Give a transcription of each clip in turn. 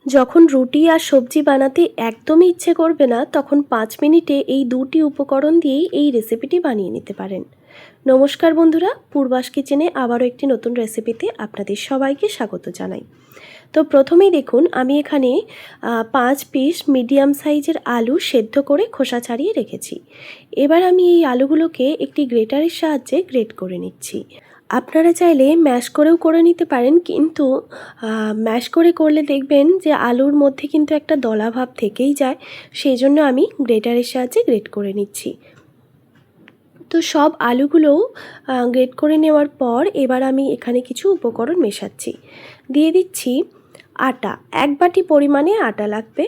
যখন রুটি আর সবজি বানাতে একদমই ইচ্ছে করবে না, তখন 5 মিনিটে এই দুটি উপকরণ দিয়েই এই রেসিপিটি বানিয়ে নিতে পারেন। নমস্কার বন্ধুরা, পূর্বাস কিচেনে আবারও একটি নতুন রেসিপিতে আপনাদের সবাইকে স্বাগত জানাই। তো প্রথমেই দেখুন, আমি এখানে 5 পিস মিডিয়াম সাইজের আলু সেদ্ধ করে খোসা ছাড়িয়ে রেখেছি। এবার আমি এই আলুগুলোকে একটি গ্রেটারের সাহায্যে গ্রেট করে নিচ্ছি। আপনারা চাইলে ম্যাশ করেও করে নিতে পারেন, কিন্তু ম্যাশ করে করলে দেখবেন যে আলুর মধ্যে কিন্তু একটা দলা ভাব থেকেই যায়। সেই জন্য আমি গ্রেটারের সাহায্যে গ্রেট করে নিচ্ছি। তো সব আলুগুলোও গ্রেট করে নেওয়ার পর এবার আমি এখানে কিছু উপকরণ মেশাচ্ছি। দিয়ে দিচ্ছি আটা, 1 বাটি পরিমাণে আটা লাগবে।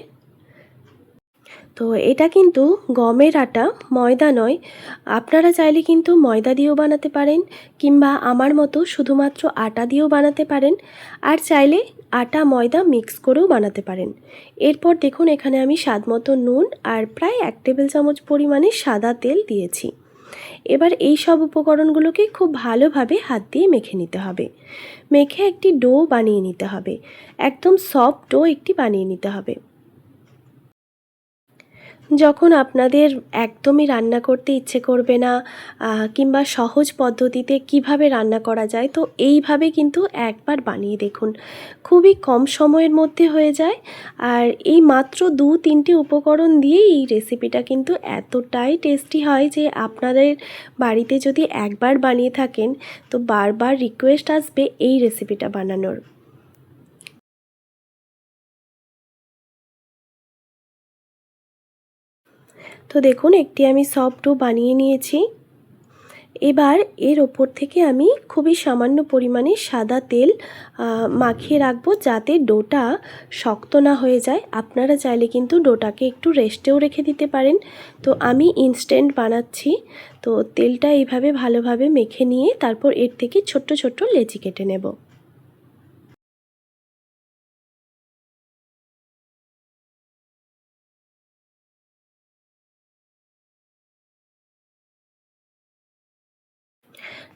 তো এটা কিন্তু গমের আটা, ময়দা নয়। আপনারা চাইলে কিন্তু ময়দা দিয়েও বানাতে পারেন, কিংবা আমার মতো শুধুমাত্র আটা দিয়েও বানাতে পারেন, আর চাইলে আটা ময়দা মিক্স করেও বানাতে পারেন। এরপর দেখুন, এখানে আমি স্বাদমতো নুন আর প্রায় 1 টেবিল চামচ পরিমাণে সাদা তেল দিয়েছি। এবার এই সব উপকরণগুলোকে খুব ভালোভাবে হাত দিয়ে মেখে নিতে হবে। মেখে একটি ডো বানিয়ে নিতে হবে। একদম সফট ডো একটি বানিয়ে নিতে হবে। যখন আপনাদের একদমই রান্না করতে ইচ্ছে করবে না, কিংবা সহজ পদ্ধতিতে কিভাবে রান্না করা যায়, তো এইভাবে কিন্তু একবার বানিয়ে দেখুন। খুবই কম সময়ের মধ্যে হয়ে যায়, আর এই মাত্র 2-3টি উপকরণ দিয়েই এই রেসিপিটা কিন্তু এতটাই টেস্টি হয় যে আপনাদের বাড়িতে যদি একবার বানিয়ে থাকেন, তো বারবার রিকোয়েস্ট আসবে এই রেসিপিটা বানানোর। তো দেখুন, একটি আমি সফট ডো বানিয়ে নিয়েছি। এবার এর ওপর থেকে আমি খুবই সামান্য পরিমাণে সাদা তেল মাখিয়ে রাখবো, যাতে ডোটা শক্ত না হয়ে যায়। আপনারা চাইলে কিন্তু ডোটাকে একটু রেস্টেও রেখে দিতে পারেন। তো আমি ইনস্ট্যান্ট বানাচ্ছি। তো তেলটা এইভাবে ভালোভাবে মেখে নিয়ে তারপর এর থেকে ছোট্ট ছোট্ট লেচি কেটে নেব।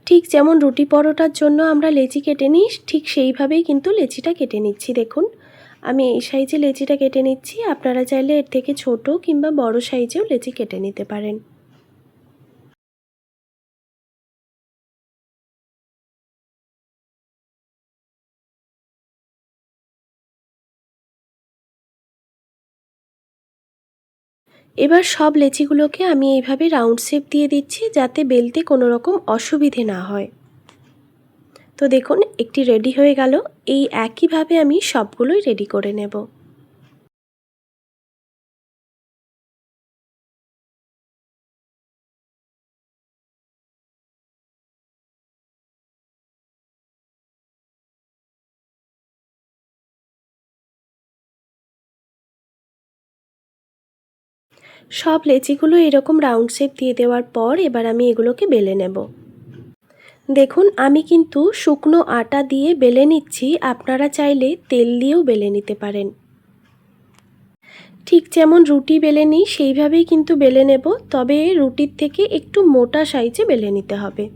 ঠিক যেমন রুটি পরোটার জন্য আমরা লেচি কেটে নিই, ঠিক সেইভাবেই কিন্তু লেচিটা কেটে নিচ্ছি। দেখুন, আমি এই সাইজে লেচিটা কেটে নিচ্ছি। আপনারা চাইলে এর থেকে ছোট কিংবা বড় সাইজেও লেচি কেটে নিতে পারেন। এবার সব লেচিগুলোকে আমি এইভাবে রাউন্ড শেপ দিয়ে দিচ্ছি, যাতে বেলতে কোনো রকম অসুবিধে না হয়। তো দেখুন, একটি রেডি হয়ে গেল। এই একইভাবে আমি সবগুলোই রেডি করে নেব। সব লেচিগুলো এরকম রাউন্ড শেপ দিয়ে দেওয়ার পর এবার আমি এগুলোকে বেলে নেব। দেখুন, আমি কিন্তু শুকনো আটা দিয়ে বেলে নিচ্ছি। আপনারা চাইলে তেল দিয়েও বেলে নিতে পারেন। ঠিক যেমন রুটি বেলে নিই সেইভাবেই কিন্তু বেলে নেব, তবে রুটির থেকে একটু মোটা সাইজে বেলে নিতে হবে।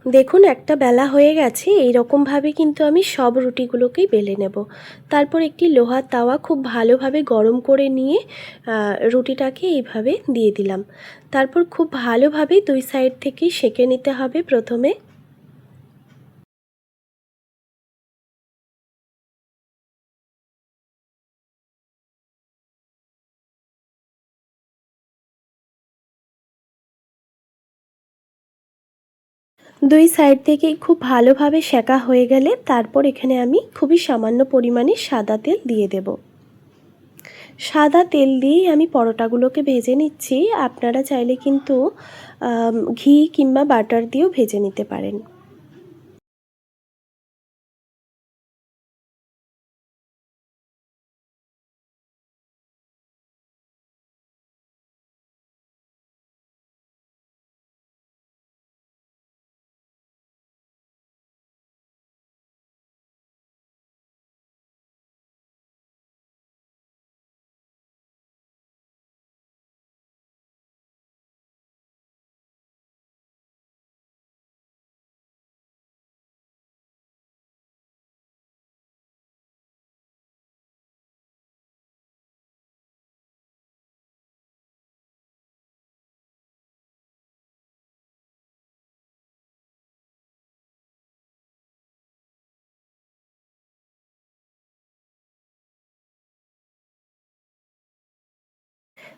দেখুন, একটা বেলা হয়ে গেছে। এই রকমভাবে কিন্তু আমি সব রুটিগুলোকেই বেলে নেব। তারপর একটি লোহার তাওয়া খুব ভালোভাবে গরম করে নিয়ে রুটিটাকে এইভাবে দিয়ে দিলাম। তারপর খুব ভালোভাবে 2 সাইড থেকেই সেঁকে নিতে হবে প্রথমে। দুই সাইড থেকেই খুব ভালোভাবে সেঁকা হয়ে গেলে তারপর এখানে আমি খুবই সামান্য পরিমাণে সাদা তেল দিয়ে দেব। সাদা তেল দিয়েই আমি পরোটাগুলোকে ভেজে নিচ্ছি। আপনারা চাইলে কিন্তু ঘি কিংবা বাটার দিয়েও ভেজে নিতে পারেন।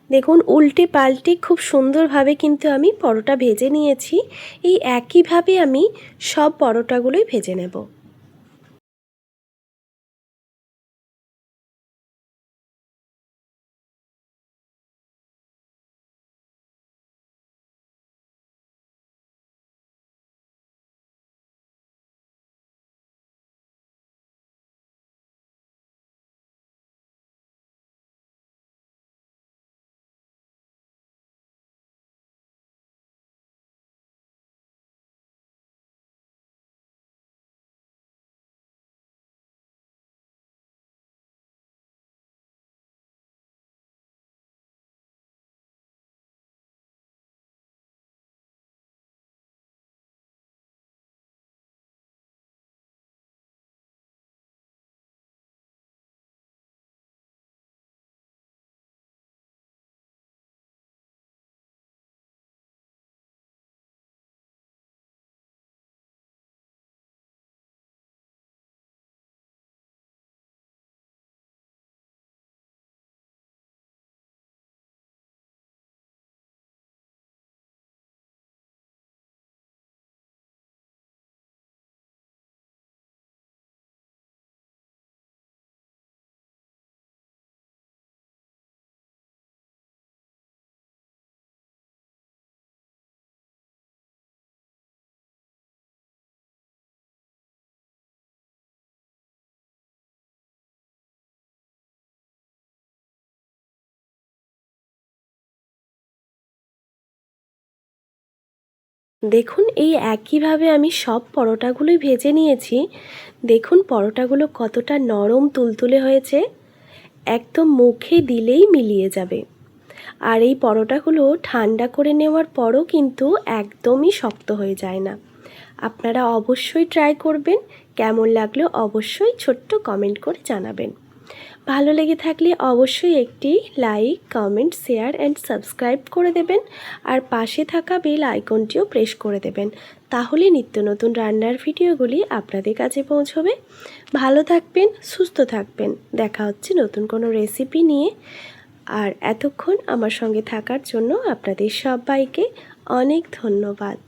দেখুন উল্টে পাল্টে খুব সুন্দরভাবে কিন্তু আমি পরোটা ভেজে নিয়েছি। এই একইভাবে আমি সব পরোটাগুলোই ভেজে নেব। দেখুন এই একইভাবে আমি সব পরোটাগুলোই ভেজে নিয়েছি। দেখুন পরোটাগুলো কতটা নরম তুলতুলে হয়েছে, একদম মুখে দিলেই মিলিয়ে যাবে। আর এই পরোটাগুলো ঠান্ডা করে নেওয়ার পরও কিন্তু একদমই শক্ত হয়ে যায় না। আপনারা অবশ্যই ট্রাই করবেন। কেমন লাগলো অবশ্যই ছোট্ট কমেন্ট করে জানাবেন। ভালো লেগে থাকলে অবশ্যই একটি like, comment, share and subscribe করে দেবেন। আর পাশে থাকা বেল আইকনটিও প্রেস করে দেবেন। তাহলে নিত্য নতুন রান্নার ভিডিওগুলি আপনাদের কাছে পৌঁছবে। ভালো থাকবেন, সুস্থ থাকবেন। দেখা হচ্ছে নতুন কোনো রেসিপি নিয়ে। আর এতক্ষণ আমার সঙ্গে থাকার জন্য আপনাদের সবাইকে অনেক ধন্যবাদ।